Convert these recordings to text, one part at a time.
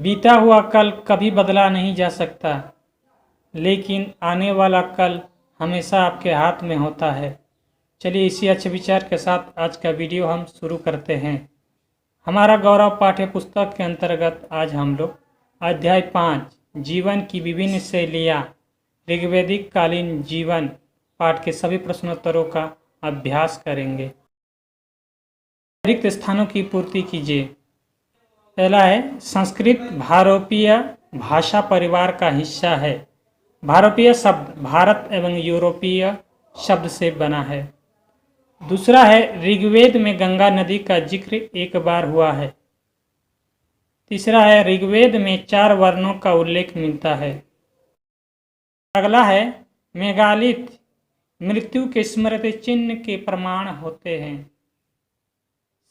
बीता हुआ कल कभी बदला नहीं जा सकता, लेकिन आने वाला कल हमेशा आपके हाथ में होता है। चलिए इसी अच्छे विचार के साथ आज का वीडियो हम शुरू करते हैं। हमारा गौरव पाठ्य पुस्तक के अंतर्गत आज हम लोग अध्याय 5 जीवन की विभिन्न शैलियाँ ऋग्वैदिक कालीन जीवन पाठ के सभी प्रश्नोत्तरों का अभ्यास करेंगे। रिक्त स्थानों की पूर्ति कीजिए। पहला है संस्कृत भारोपीय भाषा परिवार का हिस्सा है। भारोपीय शब्द भारत एवं यूरोपीय शब्द से बना है। दूसरा है ऋग्वेद में गंगा नदी का जिक्र एक बार हुआ है। तीसरा है ऋग्वेद में 4 वर्णों का उल्लेख मिलता है। अगला है मेगालिथ मृत्यु के स्मृति चिन्ह के प्रमाण होते हैं।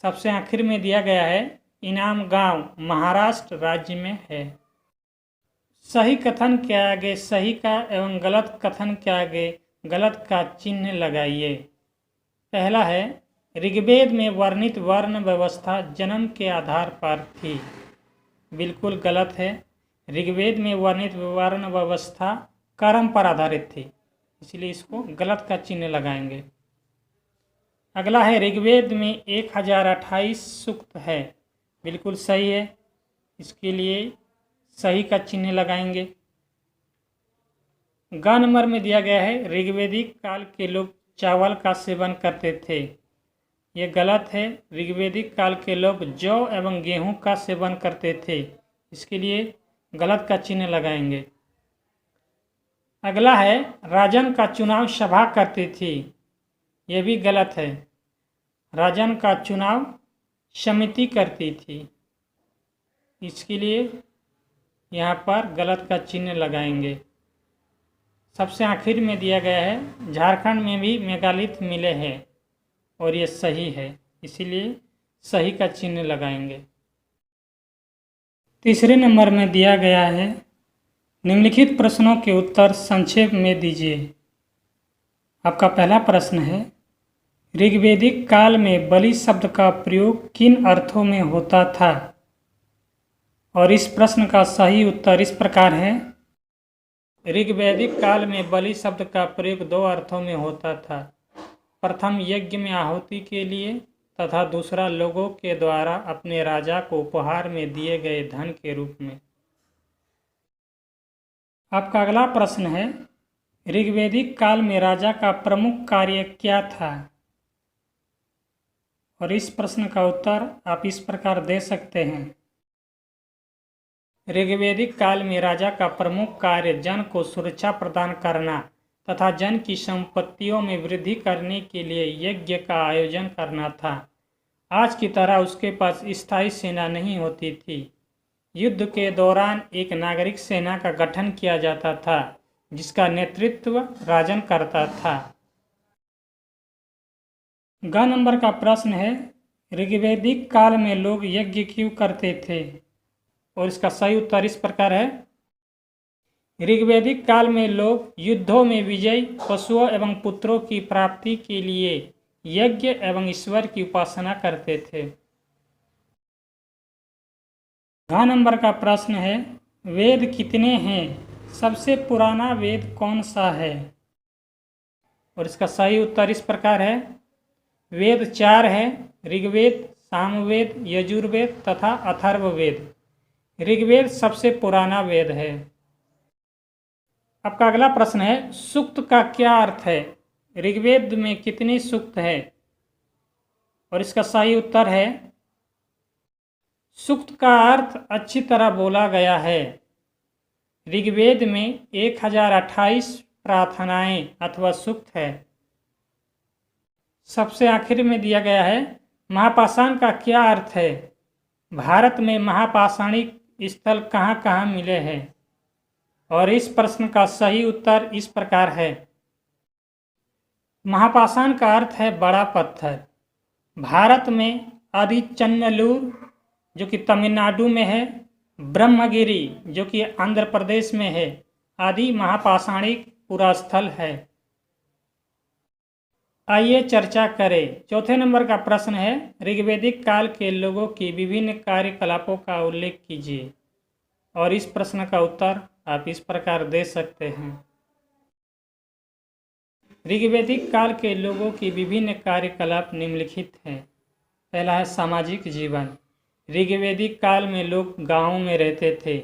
सबसे आखिर में दिया गया है इनाम गांव महाराष्ट्र राज्य में है। सही कथन के आगे सही का एवं गलत कथन के आगे गलत का चिन्ह लगाइए। पहला है ऋग्वेद में वर्णित वर्ण व्यवस्था जन्म के आधार पर थी। बिल्कुल गलत है। ऋग्वेद में वर्णित वर्ण व्यवस्था कर्म पर आधारित थी, इसलिए इसको गलत का चिन्ह लगाएंगे। अगला है ऋग्वेद में 1028 सूक्त है। बिल्कुल सही है, इसके लिए सही का चिन्ह लगाएंगे। ग नंबर में दिया गया है ऋग्वेदिक काल के लोग चावल का सेवन करते थे। ये गलत है। ऋग्वेदिक काल के लोग जौ एवं गेहूं का सेवन करते थे, इसके लिए गलत का चिन्ह लगाएंगे। अगला है राजन का चुनाव सभा करती थी। यह भी गलत है। राजन का चुनाव समिति करती थी, इसके लिए यहाँ पर गलत का चिन्ह लगाएंगे। सबसे आखिर में दिया गया है झारखंड में भी मेगालिथ मिले हैं और ये सही है, इसीलिए सही का चिन्ह लगाएंगे। तीसरे नंबर में दिया गया है निम्नलिखित प्रश्नों के उत्तर संक्षेप में दीजिए। आपका पहला प्रश्न है ऋग्वैदिक काल में बलि शब्द का प्रयोग किन अर्थों में होता था? और इस प्रश्न का सही उत्तर इस प्रकार है। ऋग्वैदिक काल में बलि शब्द का प्रयोग 2 अर्थों में होता था। प्रथम यज्ञ में आहुति के लिए तथा दूसरा लोगों के द्वारा अपने राजा को उपहार में दिए गए धन के रूप में। आपका अगला प्रश्न है ऋग्वैदिक काल में राजा का प्रमुख कार्य क्या था? और इस प्रश्न का उत्तर आप इस प्रकार दे सकते हैं। ऋग्वैदिक काल में राजा का प्रमुख कार्य जन को सुरक्षा प्रदान करना तथा जन की संपत्तियों में वृद्धि करने के लिए यज्ञ का आयोजन करना था। आज की तरह उसके पास स्थायी सेना नहीं होती थी। युद्ध के दौरान एक नागरिक सेना का गठन किया जाता था, जिसका नेतृत्व राजन करता था। ग नंबर का प्रश्न है ऋग्वैदिक काल में लोग यज्ञ क्यों करते थे? और इसका सही उत्तर इस प्रकार है। ऋग्वैदिक काल में लोग युद्धों में विजय, पशुओं एवं पुत्रों की प्राप्ति के लिए यज्ञ एवं ईश्वर की उपासना करते थे। घ नंबर का प्रश्न है वेद कितने हैं? सबसे पुराना वेद कौन सा है? और इसका सही उत्तर इस प्रकार है। वेद 4 है। ऋग्वेद, सामवेद, यजुर्वेद तथा अथर्ववेद। ऋग्वेद सबसे पुराना वेद है। आपका अगला प्रश्न है सूक्त का क्या अर्थ है? ऋग्वेद में कितने सूक्त है? और इसका सही उत्तर है सूक्त का अर्थ अच्छी तरह बोला गया है। ऋग्वेद में 1028 प्रार्थनाएं अथवा सूक्त है। सबसे आखिर में दिया गया है महापाषाण का क्या अर्थ है? भारत में महापाषाणिक स्थल कहाँ कहाँ मिले हैं? और इस प्रश्न का सही उत्तर इस प्रकार है। महापाषाण का अर्थ है बड़ा पत्थर। भारत में आदिचन्नलूर जो कि तमिलनाडु में है, ब्रह्मगिरी जो कि आंध्र प्रदेश में है, आदि महापाषाणिक पुरास्थल है। आइए चर्चा करें। चौथे नंबर का प्रश्न है ऋग्वैदिक काल के लोगों की विभिन्न कार्यकलापों का उल्लेख कीजिए। और इस प्रश्न का उत्तर आप इस प्रकार दे सकते हैं। ऋग्वैदिक काल के लोगों की विभिन्न कार्यकलाप निम्नलिखित हैं। पहला है सामाजिक जीवन। ऋग्वैदिक काल में लोग गांवों में रहते थे।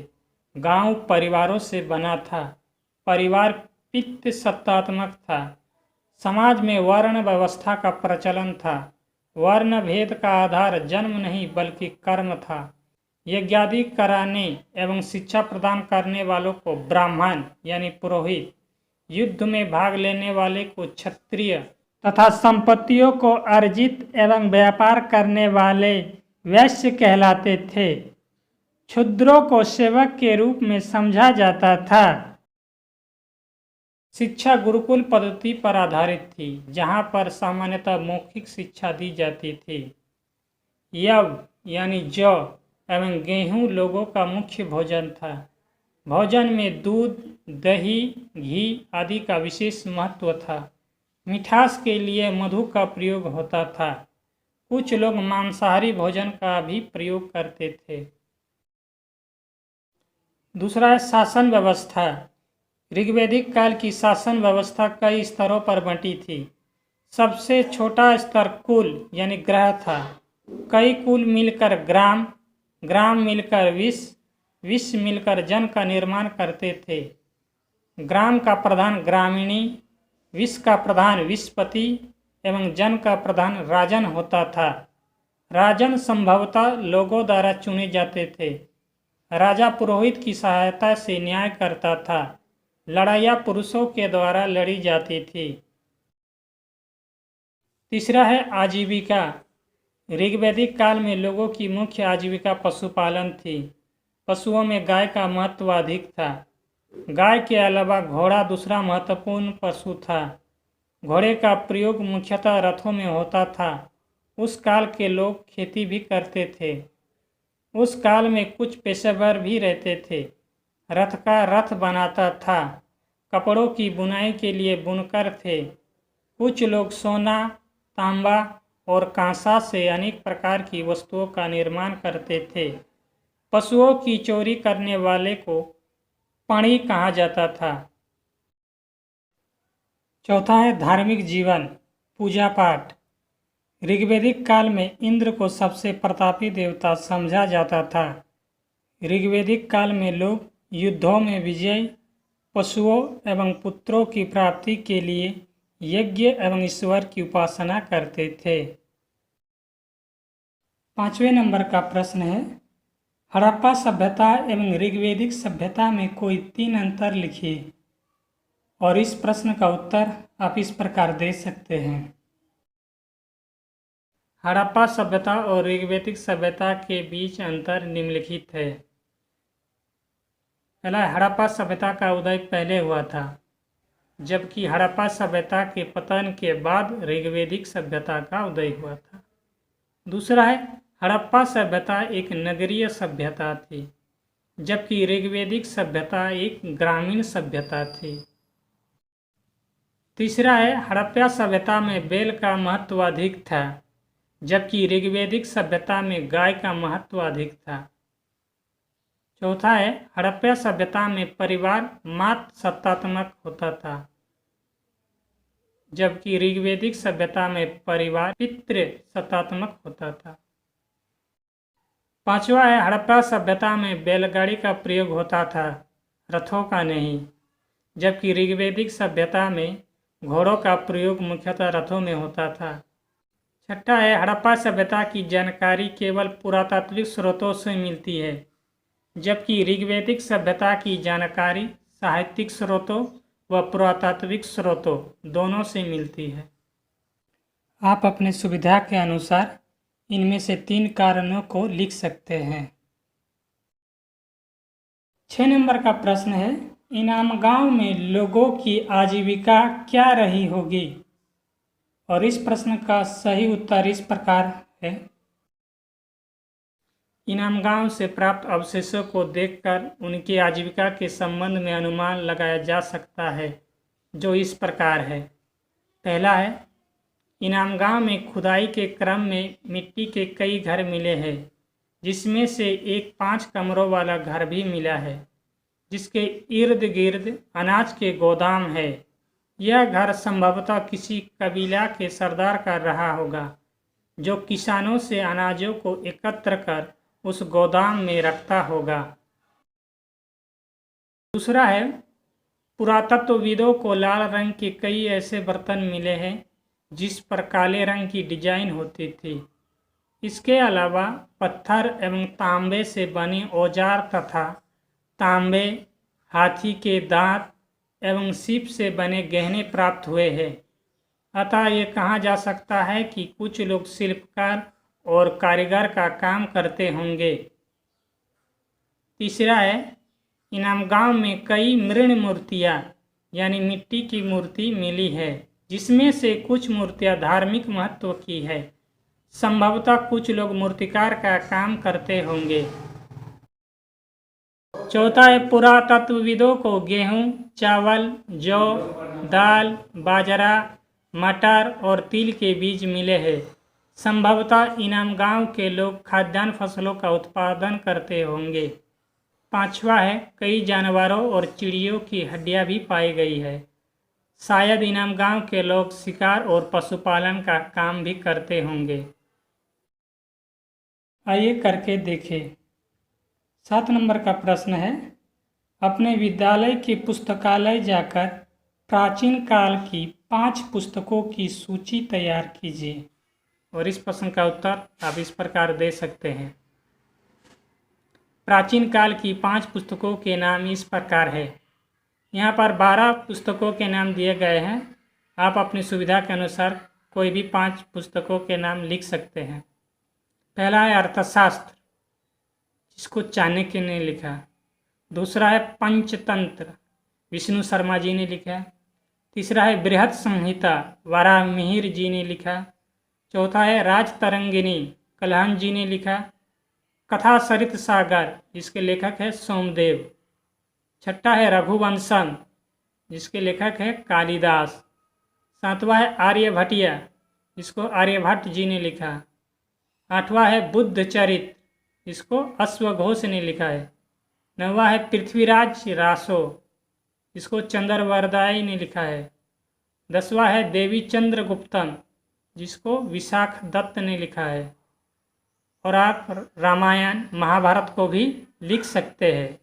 गांव परिवारों से बना था। परिवार पितृ सत्तात्मक था। समाज में वर्ण व्यवस्था का प्रचलन था। वर्ण भेद का आधार जन्म नहीं बल्कि कर्म था। यज्ञादि कराने एवं शिक्षा प्रदान करने वालों को ब्राह्मण यानी पुरोहित, युद्ध में भाग लेने वाले को क्षत्रिय तथा संपत्तियों को अर्जित एवं व्यापार करने वाले वैश्य कहलाते थे। क्षुद्रों को सेवक के रूप में समझा जाता था। शिक्षा गुरुकुल पद्धति पर आधारित थी, जहाँ पर सामान्यतः मौखिक शिक्षा दी जाती थी। यव यानी जौ एवं गेहूं लोगों का मुख्य भोजन था। भोजन में दूध, दही, घी आदि का विशेष महत्व था। मिठास के लिए मधु का प्रयोग होता था। कुछ लोग मांसाहारी भोजन का भी प्रयोग करते थे। दूसरा है शासन व्यवस्था। ऋग्वैदिक काल की शासन व्यवस्था कई स्तरों पर बंटी थी। सबसे छोटा स्तर कुल यानी ग्रह था। कई कुल मिलकर ग्राम, ग्राम मिलकर विश्व, विश्व मिलकर जन का निर्माण करते थे। ग्राम का प्रधान ग्रामीणी, विश्व का प्रधान विश्वपति एवं जन का प्रधान राजन होता था। राजन संभवतः लोगों द्वारा चुने जाते थे। राजा पुरोहित की सहायता से न्याय करता था। लड़ाइयाँ पुरुषों के द्वारा लड़ी जाती थी। तीसरा है आजीविका। ऋग्वैदिक काल में लोगों की मुख्य आजीविका पशुपालन थी। पशुओं में गाय का महत्व अधिक था। गाय के अलावा घोड़ा दूसरा महत्वपूर्ण पशु था। घोड़े का प्रयोग मुख्यतः रथों में होता था। उस काल के लोग खेती भी करते थे। उस काल में कुछ पेशेवर भी रहते थे। रथ का रथ बनाता था। कपड़ों की बुनाई के लिए बुनकर थे। कुछ लोग सोना, तांबा और कांसा से अनेक प्रकार की वस्तुओं का निर्माण करते थे। पशुओं की चोरी करने वाले को पणी कहा जाता था। चौथा है धार्मिक जीवन, पूजा पाठ। ऋग्वैदिक काल में इंद्र को सबसे प्रतापी देवता समझा जाता था। ऋग्वैदिक काल में लोग युद्धों में विजय, पशुओं एवं पुत्रों की प्राप्ति के लिए यज्ञ एवं ईश्वर की उपासना करते थे। 5वें नंबर का प्रश्न है, हड़प्पा सभ्यता एवं ऋग्वैदिक सभ्यता में कोई 3 अंतर लिखिए। और इस प्रश्न का उत्तर आप इस प्रकार दे सकते हैं। हड़प्पा सभ्यता और ऋग्वैदिक सभ्यता के बीच अंतर निम्नलिखित है। पहला, हड़प्पा सभ्यता का उदय पहले हुआ था, जबकि हड़प्पा सभ्यता के पतन के बाद ऋग्वैदिक सभ्यता का उदय हुआ था। दूसरा है, हड़प्पा सभ्यता एक नगरीय सभ्यता थी, जबकि ऋग्वैदिक सभ्यता एक ग्रामीण सभ्यता थी। तीसरा है, हड़प्पा सभ्यता में बैल का महत्व अधिक था, जबकि ऋग्वैदिक सभ्यता में गाय का महत्व अधिक था। चौथा है, हड़प्पा सभ्यता में परिवार मात्र सत्तात्मक होता था, जबकि ऋग्वैदिक सभ्यता में परिवार पितृ सत्तात्मक होता था। पांचवा है, हड़प्पा सभ्यता में बैलगाड़ी का प्रयोग होता था, रथों का नहीं, जबकि ऋग्वैदिक सभ्यता में घोड़ों का प्रयोग मुख्यतः रथों में होता था। छठा है, हड़प्पा सभ्यता की जानकारी केवल पुरातात्विक स्रोतों से मिलती है, जबकि ऋग्वैदिक सभ्यता की जानकारी साहित्यिक स्रोतों व पुरातात्विक स्रोतों दोनों से मिलती है। आप अपने सुविधा के अनुसार इनमें से 3 कारणों को लिख सकते हैं। 6 नंबर का प्रश्न है, इनाम गांव में लोगों की आजीविका क्या रही होगी। और इस प्रश्न का सही उत्तर इस प्रकार है। इनाम गांव से प्राप्त अवशेषों को देखकर उनकी आजीविका के संबंध में अनुमान लगाया जा सकता है, जो इस प्रकार है। पहला है, इनाम गांव में खुदाई के क्रम में मिट्टी के कई घर मिले हैं, जिसमें से एक 5 कमरों वाला घर भी मिला है, जिसके इर्द गिर्द अनाज के गोदाम है। यह घर संभवतः किसी कबीला के सरदार का रहा होगा, जो किसानों से अनाजों को एकत्र कर उस गोदाम में रखता होगा। दूसरा है, पुरातत्वविदों को लाल रंग के कई ऐसे बर्तन मिले हैं जिस पर काले रंग की डिजाइन होती थी। इसके अलावा पत्थर एवं तांबे से बने औजार तथा तांबे, हाथी के दांत एवं सीप से बने गहने प्राप्त हुए हैं। अतः ये कहा जा सकता है कि कुछ लोग शिल्पकार और कारीगर का काम करते होंगे। तीसरा है, इनाम गांव में कई मृण मूर्तियाँ यानी मिट्टी की मूर्ति मिली है, जिसमें से कुछ मूर्तियाँ धार्मिक महत्व की है। संभवतः कुछ लोग मूर्तिकार का काम करते होंगे। चौथा है, पुरातत्वविदों को गेहूं, चावल, जौ, दाल, बाजरा, मटर और तिल के बीज मिले हैं। संभवतः इनाम गांव के लोग खाद्यान्न फसलों का उत्पादन करते होंगे। पांचवा है, कई जानवरों और चिड़ियों की हड्डियां भी पाई गई है। शायद इनाम गांव के लोग शिकार और पशुपालन का काम भी करते होंगे। आइए करके देखें। 7 नंबर का प्रश्न है, अपने विद्यालय के पुस्तकालय जाकर प्राचीन काल की 5 पुस्तकों की सूची तैयार कीजिए। और इस प्रश्न का उत्तर आप इस प्रकार दे सकते हैं। प्राचीन काल की 5 पुस्तकों के नाम इस प्रकार है। यहाँ पर 12 पुस्तकों के नाम दिए गए हैं। आप अपनी सुविधा के अनुसार कोई भी 5 पुस्तकों के नाम लिख सकते हैं। पहला है अर्थशास्त्र, जिसको चाणक्य ने लिखा। दूसरा है पंचतंत्र, विष्णु शर्मा जी ने लिखा। तीसरा है बृहद संहिता, वराहमिहिर जी ने लिखा। चौथा है राजतरंगिणी, कल्हण जी ने लिखा। कथा सरित सागर, जिसके लेखक है सोमदेव। छठा है रघुवंशम, जिसके लेखक है कालिदास। सातवां है आर्यभटिया, जिसको आर्यभट्ट जी ने लिखा। आठवां है बुद्ध चरित, जिसको अश्वघोष ने लिखा है। नौवां है पृथ्वीराज रासो, जिसको चंद्रवरदाई ने लिखा है। 10वां है देवी चंद्रगुप्तम, जिसको विशाख दत्त ने लिखा है। और आप रामायण महाभारत को भी लिख सकते हैं।